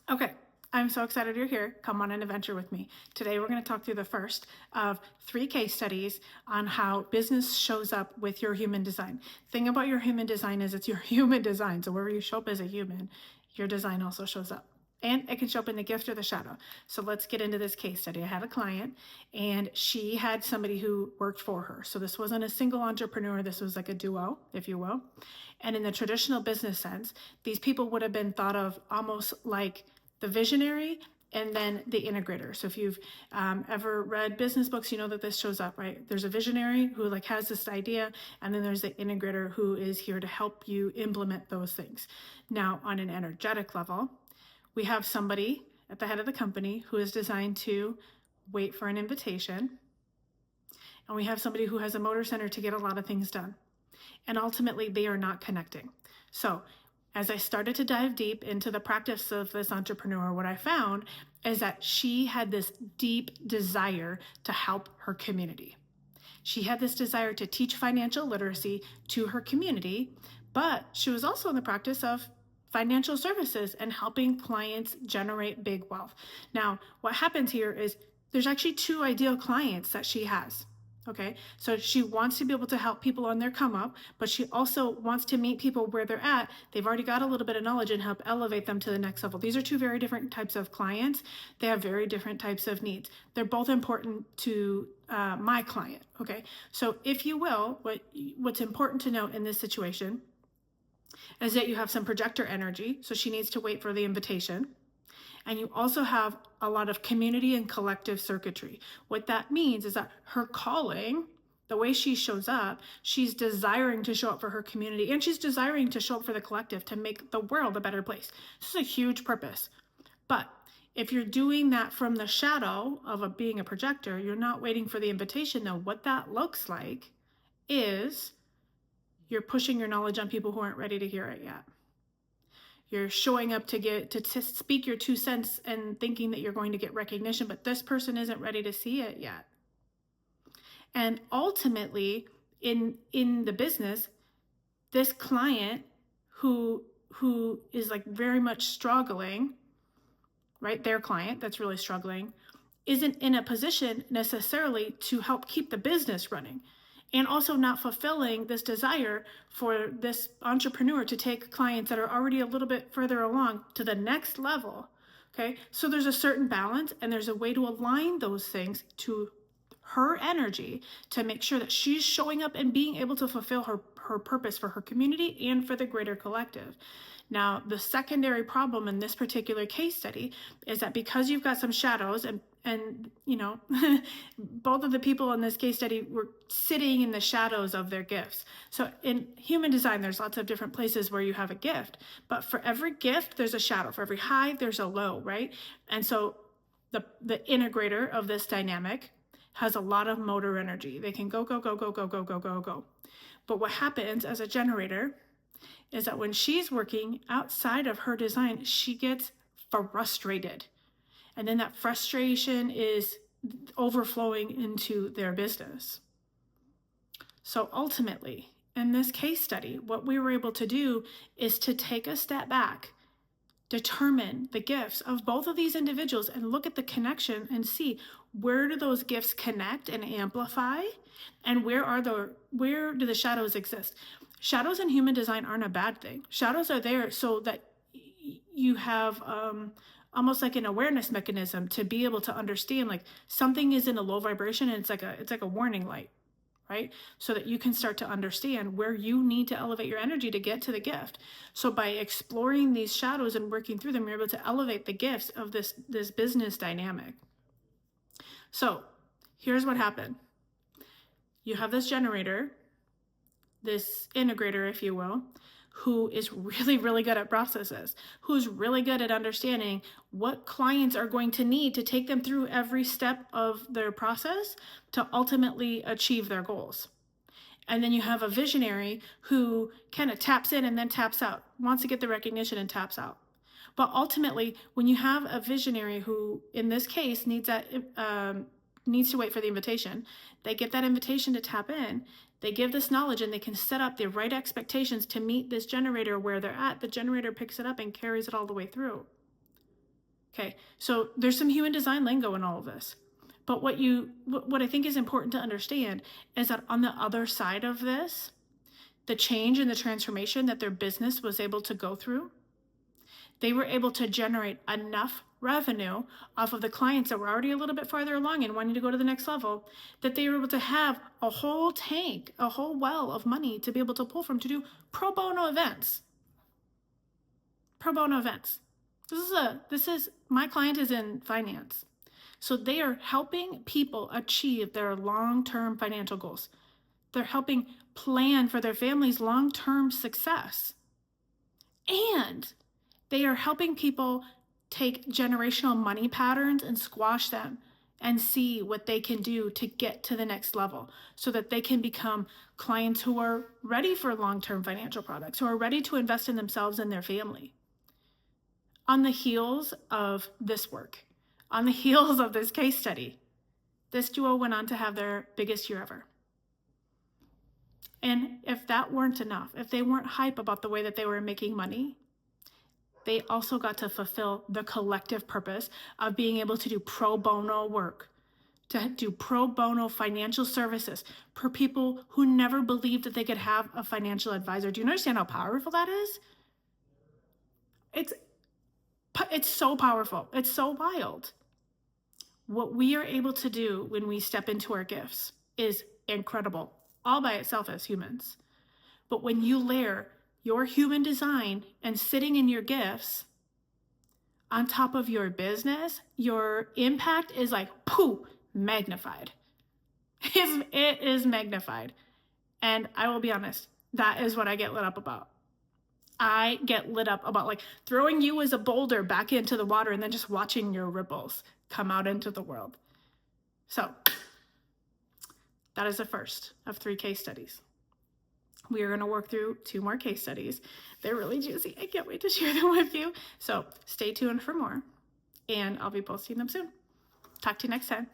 Okay, I'm so excited you're here. Come on an adventure with me. Today we're going to talk through the first of 3 case studies on how business shows up with your human design. Thing about your human design is it's your human design. So wherever you show up as a human, your design also shows up. And it can show up in the gift or the shadow. So let's get into this case study. I had a client and she had somebody who worked for her. So this wasn't a single entrepreneur. This was like a duo, if you will. And in the traditional business sense, these people would have been thought of almost like the visionary and then the integrator. So if you've ever read business books, you know that this shows up, right? There's a visionary who like has this idea, and then there's the integrator who is here to help you implement those things. Now, on an energetic level, we have somebody at the head of the company who is designed to wait for an invitation. And we have somebody who has a motor center to get a lot of things done. And ultimately, they are not connecting. So as I started to dive deep into the practice of this entrepreneur, what I found is that she had this deep desire to help her community. She had this desire to teach financial literacy to her community, but she was also in the practice of financial services and helping clients generate big wealth. Now, what happens here is there's actually 2 ideal clients that she has. Okay, so she wants to be able to help people on their come up, but she also wants to meet people where they're at. They've already got a little bit of knowledge and help elevate them to the next level. These are 2 very different types of clients. They have very different types of needs. They're both important to my client. Okay, so if you will, what's important to note in this situation is that you have some projector energy. So she needs to wait for the invitation. And you also have a lot of community and collective circuitry. What that means is that her calling, the way she shows up, she's desiring to show up for her community, and she's desiring to show up for the collective to make the world a better place. This is a huge purpose. But if you're doing that from the shadow of being a projector, you're not waiting for the invitation. Now, what that looks like is you're pushing your knowledge on people who aren't ready to hear it yet. You're showing up to speak your 2 cents and thinking that you're going to get recognition, but this person isn't ready to see it yet. And ultimately, in the business, this client who is like very much struggling, right? Their client that's really struggling isn't in a position necessarily to help keep the business running, and also not fulfilling this desire for this entrepreneur to take clients that are already a little bit further along to the next level. Okay, so there's a certain balance, and there's a way to align those things to her energy to make sure that she's showing up and being able to fulfill her purpose for her community and for the greater collective. Now, the secondary problem in this particular case study is that because you've got some shadows and you know, both of the people in this case study were sitting in the shadows of their gifts. So in human design, there's lots of different places where you have a gift, but for every gift, there's a shadow. For every high, there's a low, right? And so the integrator of this dynamic has a lot of motor energy. They can go, go, go, go, go, go, go, go, go. But what happens as a generator is that when she's working outside of her design, she gets frustrated. And then that frustration is overflowing into their business. So ultimately, in this case study, what we were able to do is to take a step back, determine the gifts of both of these individuals, and look at the connection and see where do those gifts connect and amplify, and where do the shadows exist. Shadows in human design aren't a bad thing. Shadows are there so that you have almost like an awareness mechanism to be able to understand like something is in a low vibration, and it's like a warning light, right? So that you can start to understand where you need to elevate your energy to get to the gift. So by exploring these shadows and working through them, you're able to elevate the gifts of this business dynamic. So here's what happened. You have this generator, this integrator, if you will, who is really, really good at processes, who's really good at understanding what clients are going to need to take them through every step of their process to ultimately achieve their goals. And then you have a visionary who kind of taps in and then taps out, wants to get the recognition and taps out. But ultimately, when you have a visionary who, in this case, needs to wait for the invitation, they get that invitation to tap in, they give this knowledge, and they can set up the right expectations to meet this generator where they're at. The generator picks it up and carries it all the way through. Okay, so there's some human design lingo in all of this. But what I think is important to understand is that on the other side of this, the change and the transformation that their business was able to go through, they were able to generate enough revenue off of the clients that were already a little bit farther along and wanting to go to the next level, that they were able to have a whole tank, a whole well of money to be able to pull from to do pro bono events. Pro bono events. My client is in finance. So they are helping people achieve their long-term financial goals. They're helping plan for their family's long-term success. And they are helping people take generational money patterns and squash them and see what they can do to get to the next level so that they can become clients who are ready for long-term financial products, who are ready to invest in themselves and their family. On the heels of this work, on the heels of this case study, this duo went on to have their biggest year ever. And if that weren't enough, if they weren't hype about the way that they were making money, they also got to fulfill the collective purpose of being able to do pro bono work, to do pro bono financial services for people who never believed that they could have a financial advisor. Do you understand how powerful that is? It's so powerful. It's so wild. What we are able to do when we step into our gifts is incredible, all by itself as humans. But when you layer your human design and sitting in your gifts on top of your business, your impact is like, poof, magnified. It is magnified. And I will be honest, that is what I get lit up about. I get lit up about like throwing you as a boulder back into the water and then just watching your ripples come out into the world. So that is the first of 3 case studies. We are going to work through 2 more case studies. They're really juicy. I can't wait to share them with you. So stay tuned for more, and I'll be posting them soon. Talk to you next time.